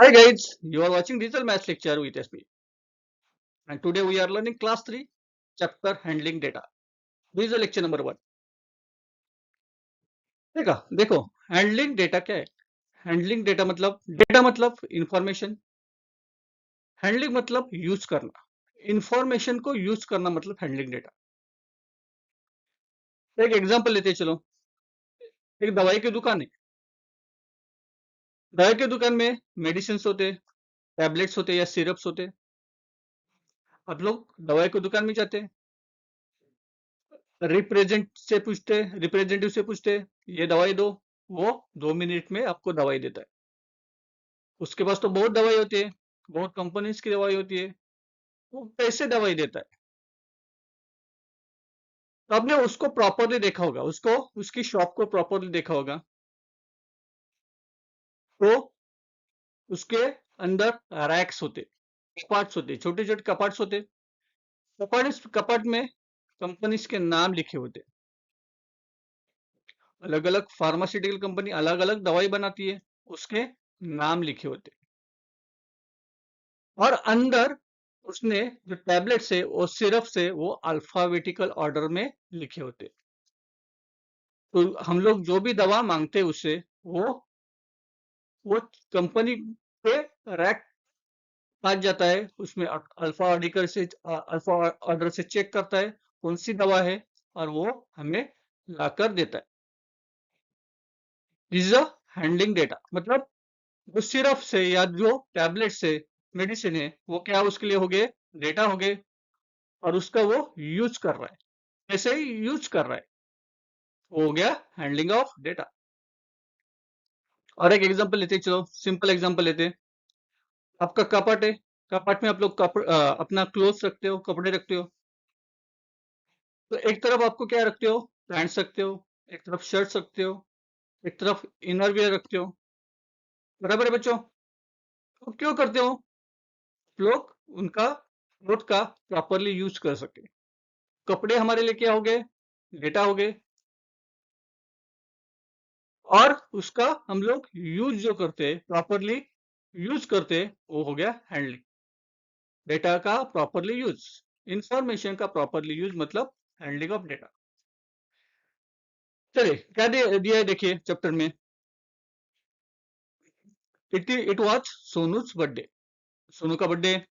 Hi guys, you are watching Digital Maths lecture with SP, and today we are learning class 3 chapter handling data. This is the lecture number 1. देखो handling data क्या है? Handling data मतलब information, handling मतलब use करना, information को use करना मतलब handling data. एक एग्जांपल लेते हैं, चलो। एक दवाई की दुकान है। दवाई की दुकान में मेडिसिन होते, टैबलेट्स होते या सिरप्स होते। आप लोग दवाई की दुकान में जाते हैं, रिप्रेजेंटेटिव से पूछते ये दवाई दो, वो 2 मिनट में आपको दवाई देता है। उसके पास तो बहुत दवाई होती है, बहुत कंपनीज की दवाई होती है, वो कैसे दवाई देता है? तो आपने उसको प्रॉपरली देखा होगा, उसकी शॉप को प्रॉपरली देखा होगा। तो उसके अंदर रैक्स होते, कपाट्स होते, छोटे छोटे कपाट्स होते। कपाट में कंपनीज के नाम लिखे होते। अलग अलग फार्मास्यूटिकल कंपनी अलग अलग दवाई बनाती है, उसके नाम लिखे होते। और अंदर उसने जो टैबलेट्स है वो सिरप से वो अल्फाबेटिकल ऑर्डर में लिखे होते। तो हम लोग जो भी दवा मांगते हैं उससे, वो कंपनी पे रैक पास जाता है, उसमें अल्फा ऑर्डर से चेक करता है कौन सी दवा है, और वो हमें लाकर देता है। This is a handling data, मतलब जो सिरप से या जो टैबलेट से मेडिसिन है वो क्या उसके लिए हो गए, डेटा हो गए, और उसका वो यूज कर रहा है, कैसे ही यूज कर रहा है, वो हो गया हैंडलिंग ऑफ डेटा। और एक एग्जांपल लेते हैं, चलो सिंपल एग्जांपल लेते हैं। आपका कपट है, कपट में आप लोग अपना क्लोथ्स रखते हो, कपड़े रखते हो। तो एक तरफ आपको क्या रखते हो, पैंट्स रखते हो, एक तरफ शर्ट्स रखते हो, एक तरफ इनर वियर रखते हो। बराबर है बच्चों? तो क्यों करते हो? लोग उनका क्लोथ का प्रॉपरली यूज कर सके। कपड़े हमारे लिए क्या हो गए, डेटा हो गए, और उसका हम लोग यूज जो करते हैं, प्रॉपरली यूज करते हैं, वो हो गया हैंडलिंग। डेटा का प्रॉपरली यूज, इंफॉर्मेशन का प्रॉपरली यूज मतलब हैंडलिंग ऑफ डेटा। चलिए क्या दिया है देखिए चैप्टर में। It was सोनूज birthday. सोनू का बर्थडे,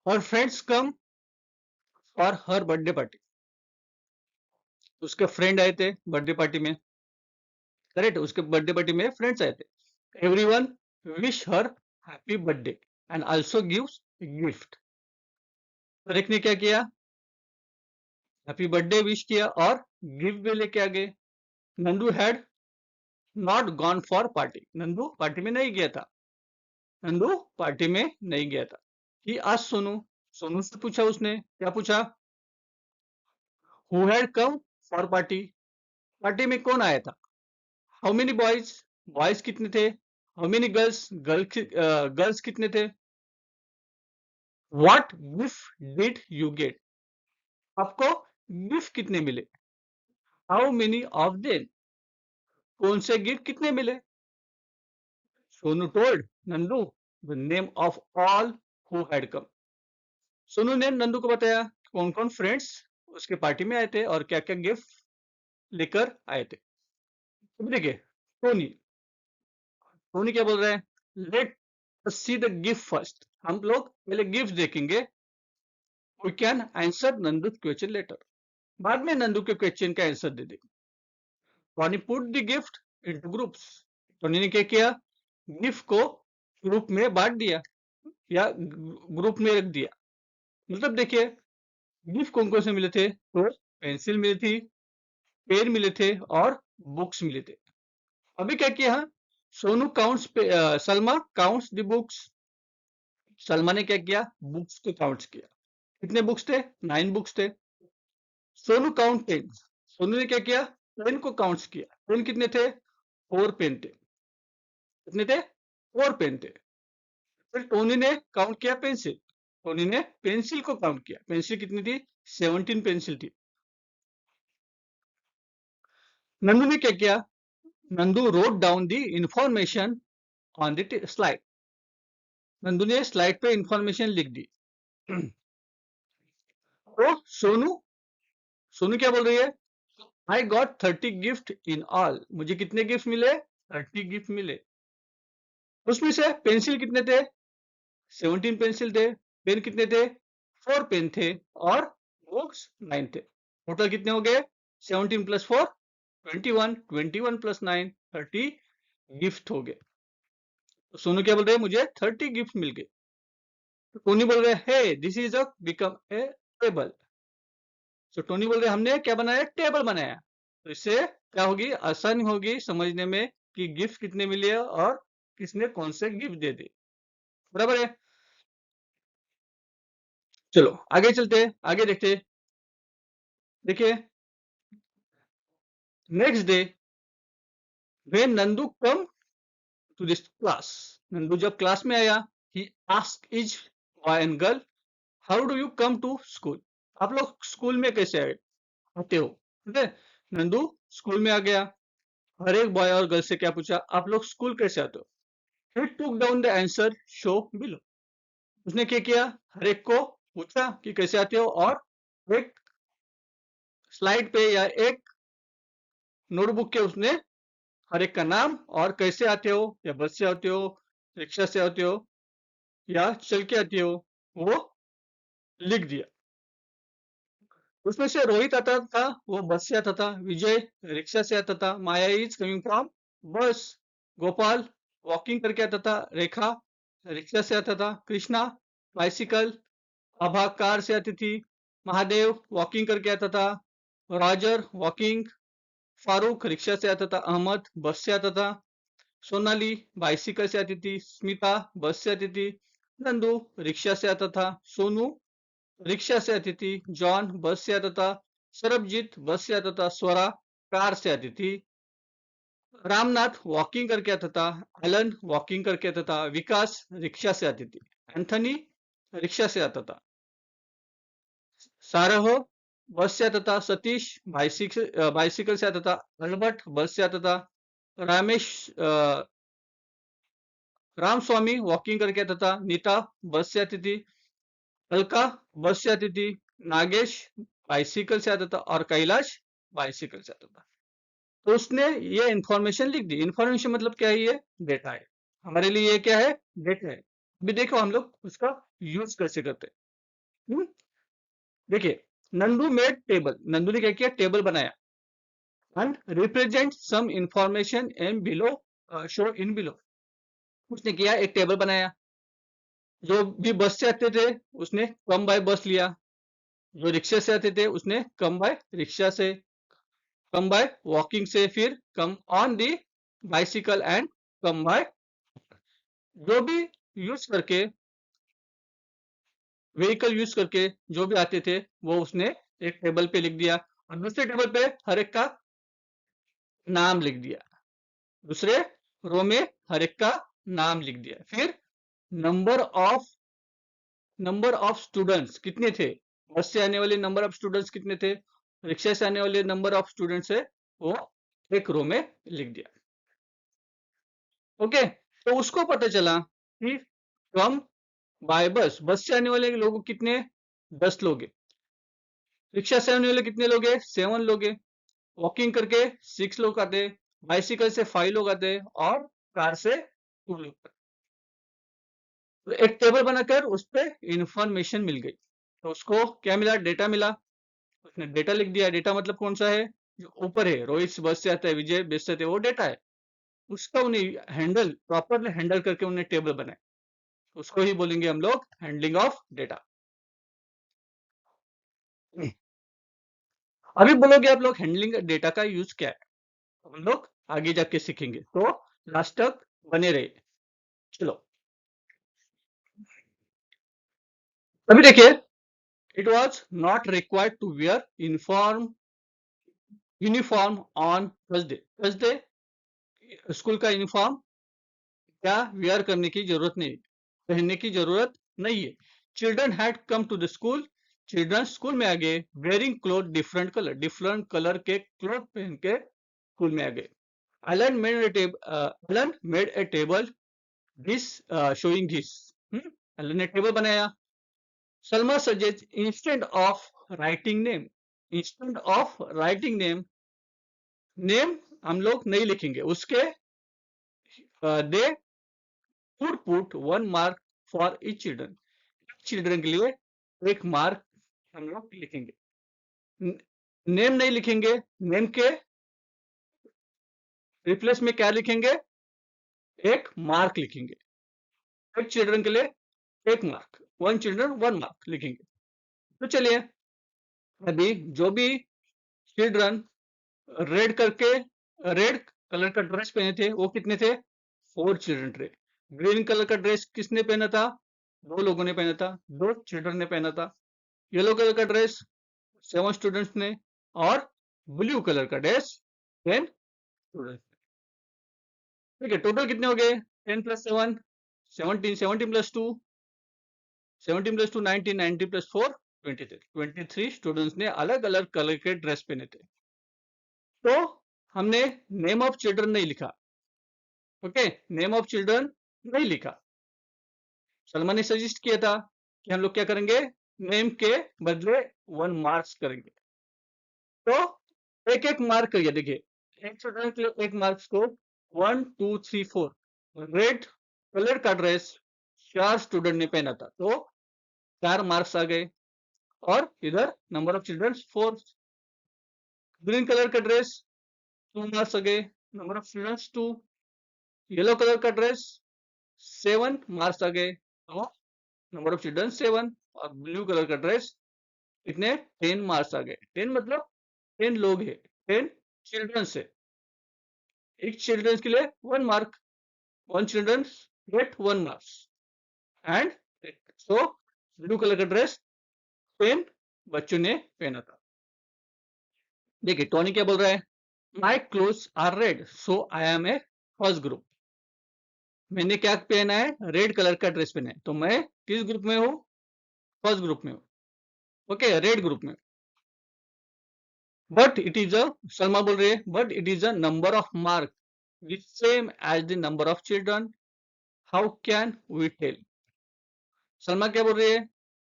और friends come for her birthday party. उसके फ्रेंड आए थे बर्थडे पार्टी में, करेक्ट, उसके बर्थडे पार्टी में फ्रेंड्स आए थे। Everyone wish her happy birthday and also gives gift. तो एक ने क्या किया, हैप्पी बर्थडे विश किया और गिफ्ट भी लेके आ गए। Nandu had not gone for party. Nandu party में नहीं गया था, नंदू पार्टी में नहीं गया था। ही आज सोनू, सोनू से पूछा, उसने क्या पूछा, who had come for party, party में कौन आया था। हाउ मेनी बॉयज, बॉयज कितने थे। हाउ मेनी गर्ल्स, गर्ल्स कितने थे। What gift did you get, आपको गिफ्ट कितने मिले। हाउ मेनी ऑफ देम, कौन से गिफ्ट कितने मिले। Sonu told Nandu the name of all who had come. Sonu ने नंदू को बताया कौन कौन फ्रेंड्स उसके पार्टी में आए थे और क्या क्या गिफ्ट लेकर आए थे। अब देखिए टोनी, टोनी क्या बोल रहा है, let see the gift first, हम लोग पहले गिफ्ट देखेंगे, we can answer Nandu question later, बाद में नंदू के क्वेश्चन का आंसर दे देंगे। Tony put the gift into groups, Tony ने क्या किया, गिफ्ट को ग्रुप में बांट दिया या ग्रुप में रख दिया। मतलब देखिए गिफ्ट कौन कौन से मिले थे, तो पेंसिल मिली थी, पेन मिले थे और बुक्स मिले थे। अभी क्या किया, सोनू काउंट्स पे Salma counts the books, Salma ने क्या किया, बुक्स को काउंट किया। कितने बुक्स थे, 9 बुक्स थे। सोनू काउंट पेन, सोनू ने क्या किया, पेन को काउंट किया। पेन कितने थे, 4 पेन थे। कितने थे, 4 पेन थे। फिर टोनी ने काउंट किया पेंसिल, टोनी ने पेंसिल को काउंट किया। पेंसिल कितनी थी, 17 पेंसिल थी। नंदू ने क्या किया, Nandu wrote down the information on the slide, Nandu ने स्लाइड पे इंफॉर्मेशन लिख दी। तो सोनू सोनू क्या बोल रही है? I got 30 gift in all. मुझे कितने गिफ्ट मिले? 30 गिफ्ट मिले। उसमें से पेंसिल कितने थे? 17 पेंसिल थे। पेन कितने थे? 4 पेन थे। और बुक्स 9 थे। टोटल कितने हो गए? 17 प्लस 4 21, 21 प्लस 9 30 गिफ्ट हो गए। तो सोनू क्या बोल रहे हैं? मुझे 30 गिफ्ट मिल गए। तो टोनी बोल रहे हैं hey this is a vegetable. तो टोनी बोल रहे हमने क्या बनाया? टेबल बनाया। तो इससे क्या होगी? आसानी होगी समझने में कि गिफ्ट कितने मिले और किसने कौन से गिफ्ट दे दिए। बराबर है? चलो आगे चलते हैं, आगे देखते हैं। देखिए next day when Nandu come to this class. नंदू जब क्लास में आया, he ask his boy and girl how do you come to school. आप लोग स्कूल में कैसे आते हो? ठीक है, नंदू स्कूल में आ गया। हर एक बॉय और गर्ल से क्या पूछा? आप लोग स्कूल कैसे आते हो? He took down the answer show below. उसने क्या किया? हर एक को पूछा कि कैसे आते हो, और एक स्लाइड पे या एक नोटबुक के उसने हर एक का नाम और कैसे आते हो, या बस से आते हो, रिक्शा से आते हो, या चल के आते हो, वो लिख दिया। उसमें से रोहित आता था, वो बस से आता था। विजय रिक्शा से आता था। माया इज कमिंग फ्रॉम बस। गोपाल वॉकिंग करके आता था। रेखा रिक्शा से आता था। कृष्णा बाइसिकल। आभा कार से आती थी। महादेव वॉकिंग करके आता था। Roger walking. फारूक रिक्शा से आता था। अहमद बस से आता था। सोनाली बाइसिकल से आती थी। स्मिता बस से आती थी। नंदू रिक्शा से आता था। सोनू रिक्शा से आती थी। जॉन बस से आता था। सरबजीत बस से आता था। स्वरा कार से आती थी। रामनाथ वॉकिंग करके आता था। एलन वॉकिंग करके आता था। विकास रिक्शा से आती थी। एंथनी रिक्शा से आता था। सारह बस से आता था। सतीश बाइसिकल से आता था। अल्बर्ट बस से आता था। रामेश राम स्वामी वॉकिंग करके आता था। नीता बस से आती थी। अलका बस से आती थी। नागेश बाइसिकल से आता था। और कैलाश बाइसिकल से आता था। तो उसने ये इंफॉर्मेशन लिख दी। इंफॉर्मेशन मतलब क्या है? ये डेटा है। हमारे लिए ये क्या है? डेटा है। अभी देखो हम लोग उसका यूज कैसे करते हैं। देखिए नंदू मेड टेबल। नंदू ने क्या किया? टेबल बनाया। And represent some information in below, show in below. उसने किया, एक टेबल बनाया। जो भी बस से आते थे उसने कम बाय बस लिया। जो रिक्शा से आते थे उसने कम बाय रिक्शा से, कम बाय वॉकिंग से, फिर come on the bicycle and come by. जो भी यूज करके, व्हीकल यूज करके जो भी आते थे वो उसने एक टेबल पे लिख दिया। और दूसरे टेबल पे हर एक का नाम लिख दिया। दूसरे रो में हर एक का नाम लिख दिया। फिर नंबर ऑफ स्टूडेंट्स कितने थे, बस से आने वाले नंबर ऑफ स्टूडेंट्स कितने थे, रिक्शा से आने वाले नंबर ऑफ स्टूडेंट्स है, वो एक रो में लिख दिया। ओके, तो उसको पता चला कि कम बाय बस, बस से आने वाले लोग कितने? 10 लोग हैं। रिक्शा से आने वाले कितने लोग हैं? 7 लोग हैं। वॉकिंग करके 6 लोग आते, बाइसिकल से 5 लोग आते, और कार से 2 लोग आते। तो एक टेबल बनाकर उस पर इंफॉर्मेशन मिल गई। तो उसको क्या मिला? डेटा मिला। उसने डेटा लिख दिया। डेटा मतलब कौन सा है? जो ऊपर है, रोहित बस से आता है, विजय बस से आता है, वो डेटा है। उसका उन्हें हैंडल, प्रॉपरली हैंडल करके उन्हें टेबल बनाए, उसको ही बोलेंगे हम लोग हैंडलिंग ऑफ डेटा। अभी बोलोगे आप लोग हैंडलिंग डेटा का यूज क्या है? हम लोग आगे जाके सीखेंगे, तो लास्ट तक बने रहे। चलो अभी देखिए, it was not required to wear uniform on Thursday. Thursday school का यूनिफॉर्म क्या वियर करने की जरूरत नहीं, पहनने की जरूरत नहीं है। Children had come to the school. Children school में आ गए। वेयरिंग क्लोथ डिफरेंट कलर के क्लोथ पहन के स्कूल में आ गए। Alan made a table. Alan made a table. This showing this. अल्लाह ने टेबल बनाया। Salma suggest instant of writing name हम लोग नहीं लिखेंगे, उसके they put 1 mark for each children के लिए 1 मार्क हम लोग लिखेंगे। नेम नहीं लिखेंगे, नेम के रिप्लेस में क्या लिखेंगे, 1 मार्क लिखेंगे। एक चिल्ड्रन के लिए 1 मार्क, 1 चिल्ड्रन 1 मार्क लिखेंगे। तो चलिए अभी जो भी चिल्ड्रन रेड कलर का ड्रेस पहने थे वो कितने थे, 4 चिल्ड्रन थे। ग्रीन कलर का ड्रेस किसने पहना था, 2 लोगों ने पहना था, 2 चिल्ड्रन ने पहना था। येलो कलर का ड्रेस 7 स्टूडेंट्स ने, और ब्लू कलर का ड्रेस 10 स्टूडेंट्स। ठीक है, टोटल कितने हो गए, 10 + 7 17, 17 + 2 17 + 2 19, 19 + 4 23, 23 स्टूडेंट्स ने अलग अलग कलर के ड्रेस पहने थे। तो हमने नेम ऑफ चिल्ड्रन नहीं लिखा, ओके, नेम ऑफ चिल्ड्रन नहीं लिखा। सलमान ने सजेस्ट किया था कि हम लोग क्या करेंगे, नेम के बदले 1 मार्क्स करेंगे। तो एक एक मार्क करिए, देखिए एक चिल्ड्रन के लिए 1 मार्क्स को 1 2 3 4 रेड कलर का ड्रेस 4 स्टूडेंट ने पहना था, तो 4 मार्क्स आ गए। और इधर number of children 4। Green colour का ड्रेस 2 मार्क्स आ गए, number of students 2। Yellow colour का ड्रेस 7 मार्क्स आ गए, तो नंबर ऑफ चिल्ड्रन 7। और ब्लू कलर का ड्रेस कितने, 10 मार्क्स आ गए। 10 मतलब 10 लोग है, 10 चिल्ड्रन से, एक चिल्ड्रन के लिए 1 mark, 1 children gate 1 marks. And so blue colour का ड्रेस 10 बच्चों ने पहना था। देखिए टोनी क्या बोल रहा है, my cloth are red so I am a first group. मैंने क्या पहना है, रेड कलर का ड्रेस पहना है, तो मैं किस ग्रुप में हूँ, फर्स्ट ग्रुप में हूँ, ओके, रेड ग्रुप में। But it is a, Salma बोल रही है, but it is a number of mark which same as the number of children, how can we tell. Salma क्या बोल रही है,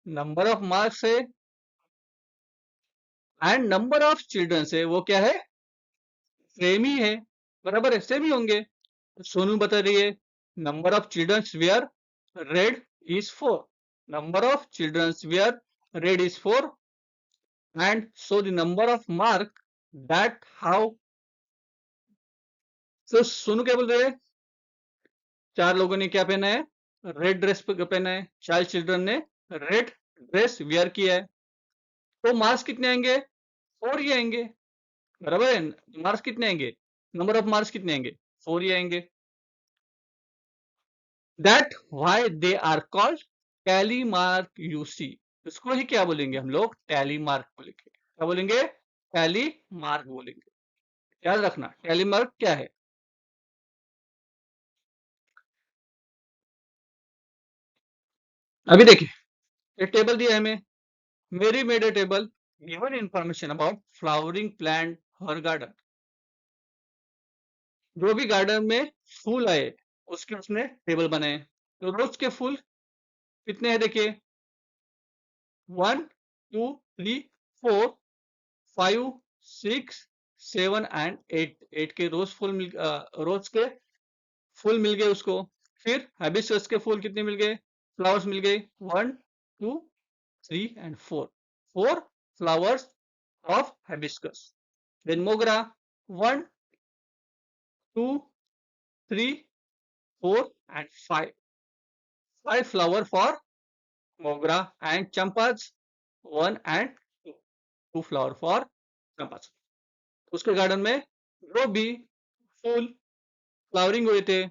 नंबर ऑफ मार्क्स है एंड नंबर ऑफ चिल्ड्रन है, वो क्या है, सेम ही है, बराबर है, सेम ही होंगे। सोनू बता रही है, number of children where red is 4, number of children where red is 4 and so the number of mark that how। so Sonu क्या बोल रहे हैं, 4 लोगों ने क्या पहना है, रेड ड्रेस पहना है, 4 चिल्ड्रन ने रेड ड्रेस वियर किया है, तो मार्क्स कितने आएंगे, 4 ही आएंगे, बराबर है। मार्क्स कितने आएंगे, नंबर ऑफ मार्क्स कितने आएंगे, 4 ही आएंगे। That why they are called tally mark, you see. इसको ही क्या बोलेंगे हम लोग, टैली मार्क बोलेंगे। क्या बोलेंगे, टैली मार्क बोलेंगे। याद रखना टैली मार्क क्या है। अभी देखिए ये टेबल दिया है हमें, मेरी made a table given information about flowering plant her garden. जो भी गार्डन में फूल आए उसके उसने टेबल बनाए। तो रोज के फूल कितने हैं, देखिए 1 2 3 4 5 6 7 एंड 8, 8 के रोज के फूल मिल गए उसको। फिर हाइबिस्कस के फूल कितने मिल गए, फ्लावर्स मिल गए 1 2 3 and 4, 4 flowers of hibiscus। Then mogra 1 2 3 4 and 5, 5 flower for mogra and champas 1 and 2, 2 flower for champas। उसके गार्डन में जो भी फूल फ्लावरिंग हुए थे,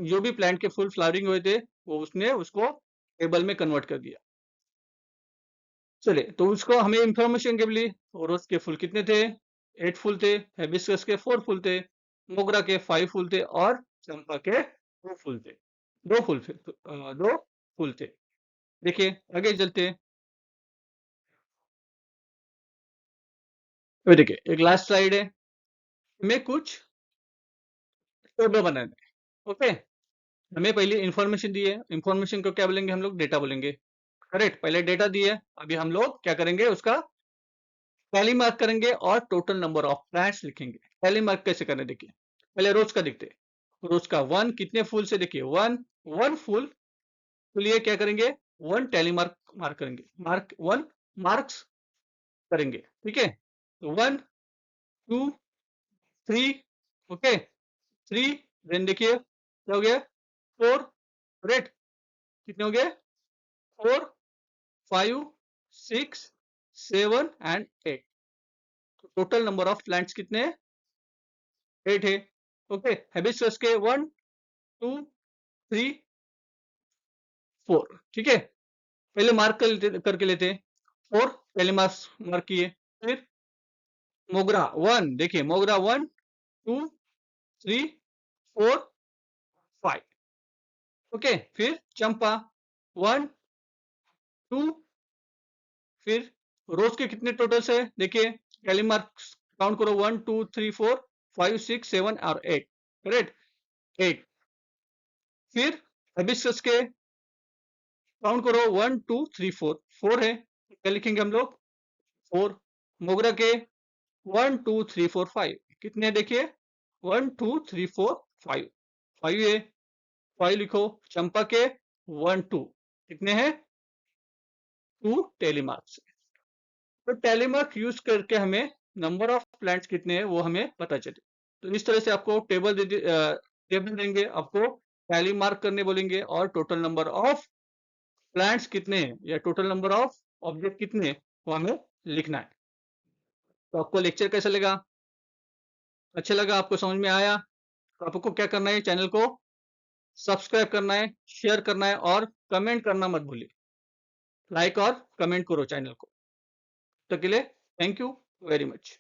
जो भी प्लांट के फूल फ्लावरिंग हुए थे, वो उसने उसको टेबल में कन्वर्ट कर दिया। चलिए तो उसको हमें इंफॉर्मेशन के लिए, रोज के फूल कितने थे, 8 फूल थे, हिबिस्कस के 4 फूल थे, मोगरा के 5 फूल थे, और चंपा के 2 फूल थे, 2 फूल थे। देखिए आगे चलते हैं। तो देखिए एक लास्ट स्लाइड है, हमें कुछ टेबल बनाने हैं, ओके। हमें पहले इंफॉर्मेशन दी है, इंफॉर्मेशन को क्या बोलेंगे हम लोग, डेटा बोलेंगे। करेक्ट, पहले डेटा दी है, अभी हम लोग क्या करेंगे, उसका टैली मार्क करेंगे और टोटल नंबर ऑफ प्लांट्स लिखेंगे। टैली मार्क कैसे करने, देखिए पहले रोज का देखते हैं। रोज का वन कितने फूल से, देखिए वन, वन फूल के लिए क्या करेंगे, वन टैली मार्क मार्क करेंगे, मार्क वन मार्क्स करेंगे, ठीक है। तो one, two, three, okay, three, then देखिए क्या हो गया, फोर, करेक्ट, कितने हो गए, four, five, six, seven and eight. Total number of plants कितने हैं, एट है। ओके, हिबिस्कस के वन, टू, थ्री, फोर, ठीक है। पहले मार्क करके लेते हैं। फोर पहले मार्क किए। फिर मोगरा वन, देखिए मोगरा one, two, three, four, five, okay. फिर चंपा वन, टू, फिर रोज के कितने टोटल्स है, देखिए पहले मार्क काउंट करो, one, two, three, four, five, six, seven और एट, करेक्ट, एट। फिर हिबिस्कस के काउंट करो, one, two, three, four, four है, क्या लिखेंगे हम लोग, फोर। मोगरा के one, two, three, four, five, कितने देखिए, one, two, three, four, five, five है, फाइव लिखो। चंपा के वन, टू, कितने हैं, टू टेली मार्क्स। तो टेली मार्क यूज करके हमें नंबर ऑफ प्लांट्स कितने हैं वो हमें पता चले। तो इस तरह से आपको टेबल देंगे, आपको टैली मार्क करने बोलेंगे और टोटल नंबर ऑफ प्लांट्स कितने हैं या टोटल नंबर ऑफ ऑब्जेक्ट कितने हैं वो हमें लिखना है। तो आपको लेक्चर कैसा लगा, अच्छा लगा, आपको समझ में आया, तो आपको क्या करना है, चैनल को सब्सक्राइब करना है, शेयर करना है और कमेंट करना मत भूलिए। लाइक और कमेंट करो चैनल को। तो के लिए थैंक यू वेरी मच।